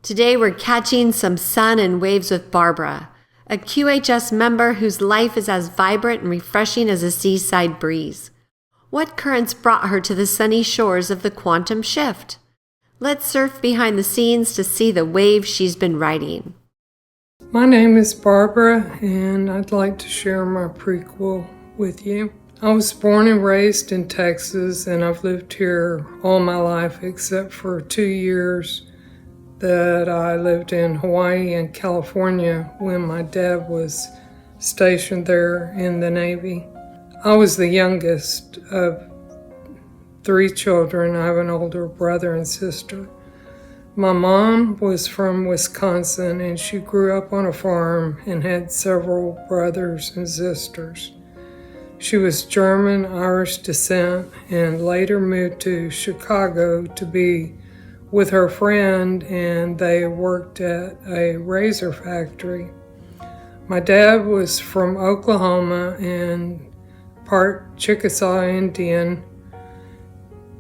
Today we're catching some sun and waves with Barbara, a QHS member whose life is as vibrant and refreshing as a seaside breeze. What currents brought her to the sunny shores of the quantum shift? Let's surf behind the scenes to see the waves she's been riding. My name is Barbara, and I'd like to share my prequel with you. I was born and raised in Texas, and I've lived here all my life except for 2 years that I lived in Hawaii and California when my dad was stationed there in the Navy. I was the youngest of 3 children. I have an older brother and sister. My mom was from Wisconsin, and she grew up on a farm and had several brothers and sisters. She was German-Irish descent and later moved to Chicago to be with her friend, and they worked at a razor factory. My dad was from Oklahoma and part Chickasaw Indian.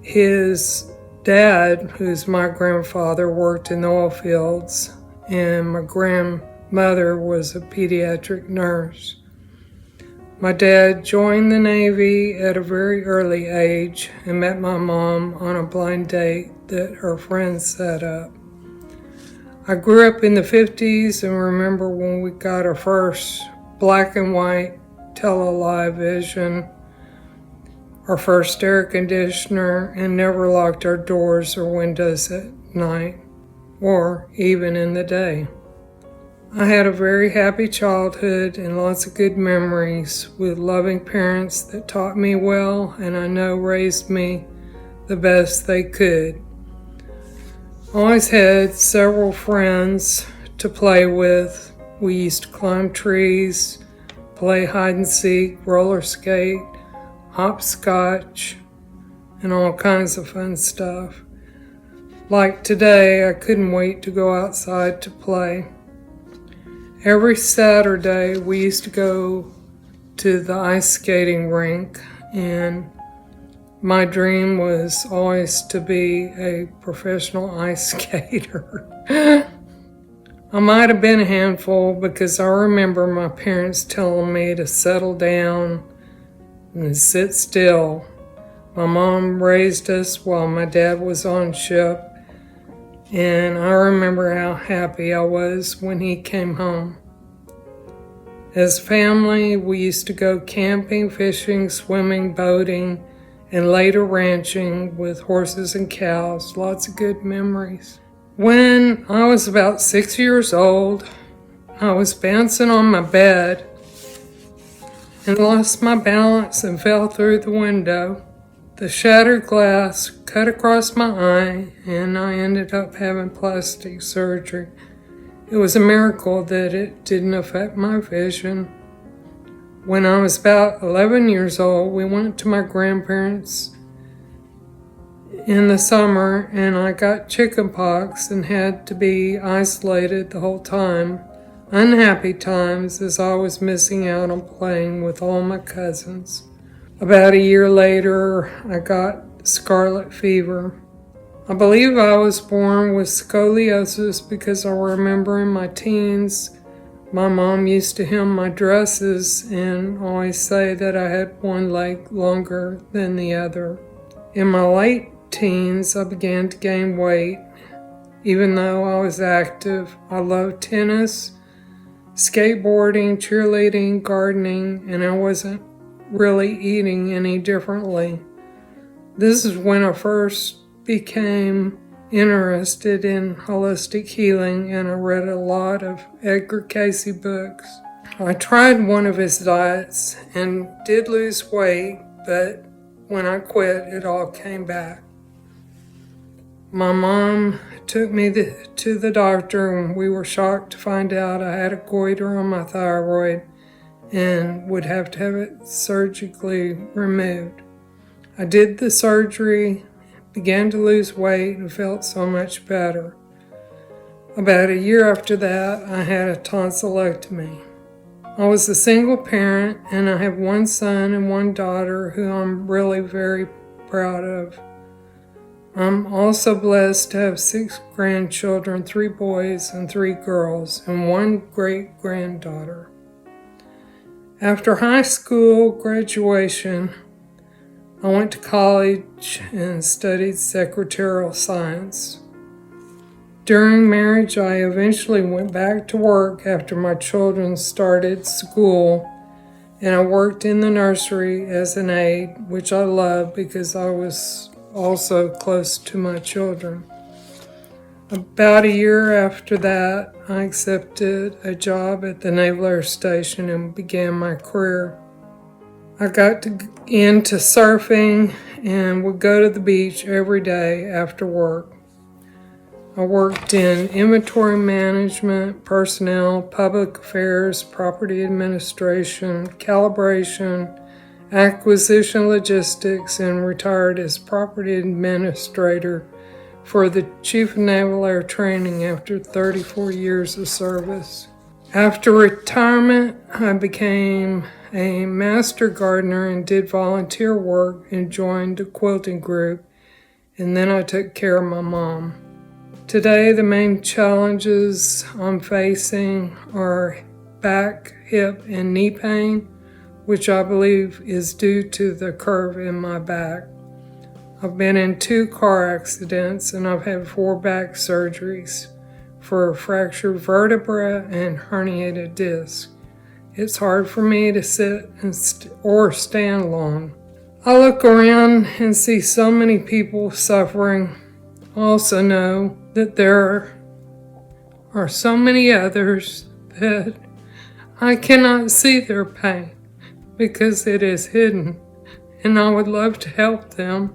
His dad, who's my grandfather, worked in the oil fields, and my grandmother was a pediatric nurse. My dad joined the Navy at a very early age and met my mom on a blind date that her friends set up. I grew up in the 50s and remember when we got our first black and white television, our first air conditioner, and never locked our doors or windows at night or even in the day. I had a very happy childhood and lots of good memories with loving parents that taught me well and I know raised me the best they could. I always had several friends to play with. We used to climb trees, play hide and seek, roller skate, hopscotch, and all kinds of fun stuff. Like today, I couldn't wait to go outside to play. Every Saturday, we used to go to the ice skating rink, and my dream was always to be a professional ice skater. I might have been a handful because I remember my parents telling me to settle down and sit still. My mom raised us while my dad was on ship, and I remember how happy I was when he came home. As a family, we used to go camping, fishing, swimming, boating, and later ranching with horses and cows. Lots of good memories. When I was about 6 years old, I was bouncing on my bed and lost my balance and fell through the window. The shattered glass cut across my eye, and I ended up having plastic surgery. It was a miracle that it didn't affect my vision. When I was about 11 years old, we went to my grandparents in the summer, and I got chickenpox and had to be isolated the whole time. Unhappy times as I was missing out on playing with all my cousins. About a year later, I got scarlet fever. I believe I was born with scoliosis because I remember in my teens, my mom used to hem my dresses and always say that I had one leg longer than the other. In my late teens, I began to gain weight. Even though I was active, I loved tennis, skateboarding, cheerleading, gardening, and I wasn't really eating any differently. This is when I first became interested in holistic healing, and I read a lot of Edgar Cayce books. I tried one of his diets and did lose weight, but when I quit, it all came back. My mom took me to the doctor, and we were shocked to find out I had a goiter on my thyroid and would have to have it surgically removed. I did the surgery, began to lose weight, and felt so much better. About a year after that, I had a tonsillectomy. I was a single parent, and I have 1 son and 1 daughter who I'm really very proud of. I'm also blessed to have 6 grandchildren, 3 boys and 3 girls, and 1 great-granddaughter. After high school graduation, I went to college and studied secretarial science. During marriage, I eventually went back to work after my children started school, and I worked in the nursery as an aide, which I loved because I was also close to my children. About a year after that, I accepted a job at the Naval Air Station and began my career. I got into surfing and would go to the beach every day after work. I worked in inventory management, personnel, public affairs, property administration, calibration, acquisition logistics, and retired as property administrator for the Chief of Naval Air Training after 34 years of service. After retirement, I became a master gardener and did volunteer work and joined a quilting group, and then I took care of my mom. Today, the main challenges I'm facing are back, hip, and knee pain, which I believe is due to the curve in my back. I've been in 2 car accidents and I've had 4 back surgeries for fractured vertebra and herniated disc. It's hard for me to sit or stand long. I look around and see so many people suffering. I also know that there are so many others that I cannot see their pain because it is hidden, and I would love to help them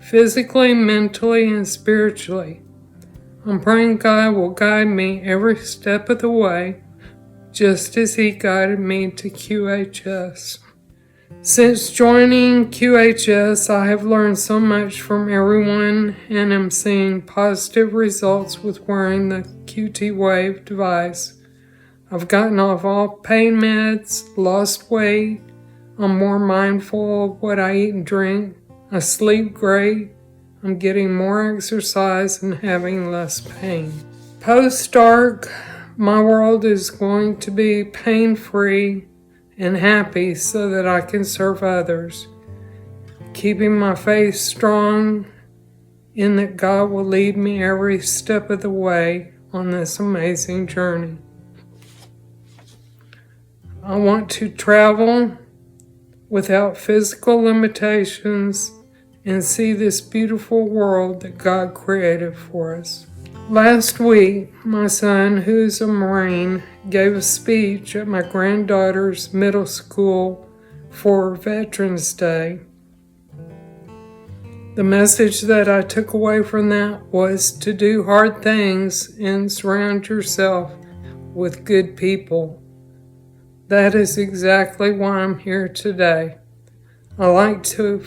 physically, mentally, and spiritually. I'm praying God will guide me every step of the way, just as He guided me to QHS. Since joining QHS, I have learned so much from everyone and am seeing positive results with wearing the QT device. I've gotten off all pain meds, lost weight, I'm more mindful of what I eat and drink, I sleep great, I'm getting more exercise and having less pain. Post-ARC, my world is going to be pain-free and happy so that I can serve others, keeping my faith strong in that God will lead me every step of the way on this amazing journey. I want to travel without physical limitations and see this beautiful world that God created for us. Last week, my son, who's a Marine, gave a speech at my granddaughter's middle school for Veterans Day. The message that I took away from that was to do hard things and surround yourself with good people. That is exactly why I'm here today. I like to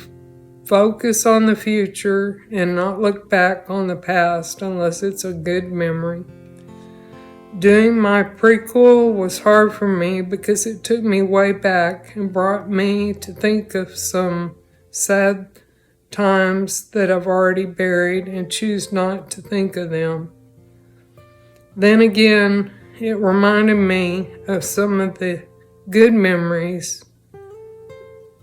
focus on the future and not look back on the past unless it's a good memory. Doing my prequel was hard for me because it took me way back and brought me to think of some sad times that I've already buried and choose not to think of them. Then again, it reminded me of some of the good memories.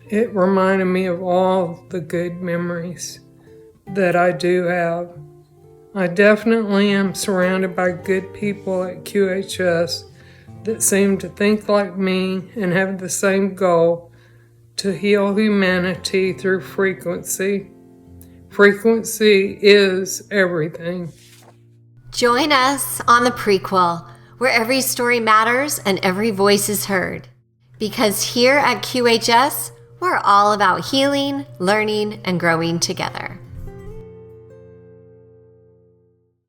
It reminded me of all the good memories that I do have. I definitely am surrounded by good people at QHS that seem to think like me and have the same goal to heal humanity through frequency. Frequency is everything. Join us on the Prequel, where every story matters and every voice is heard. Because here at QHS, we're all about healing, learning, and growing together.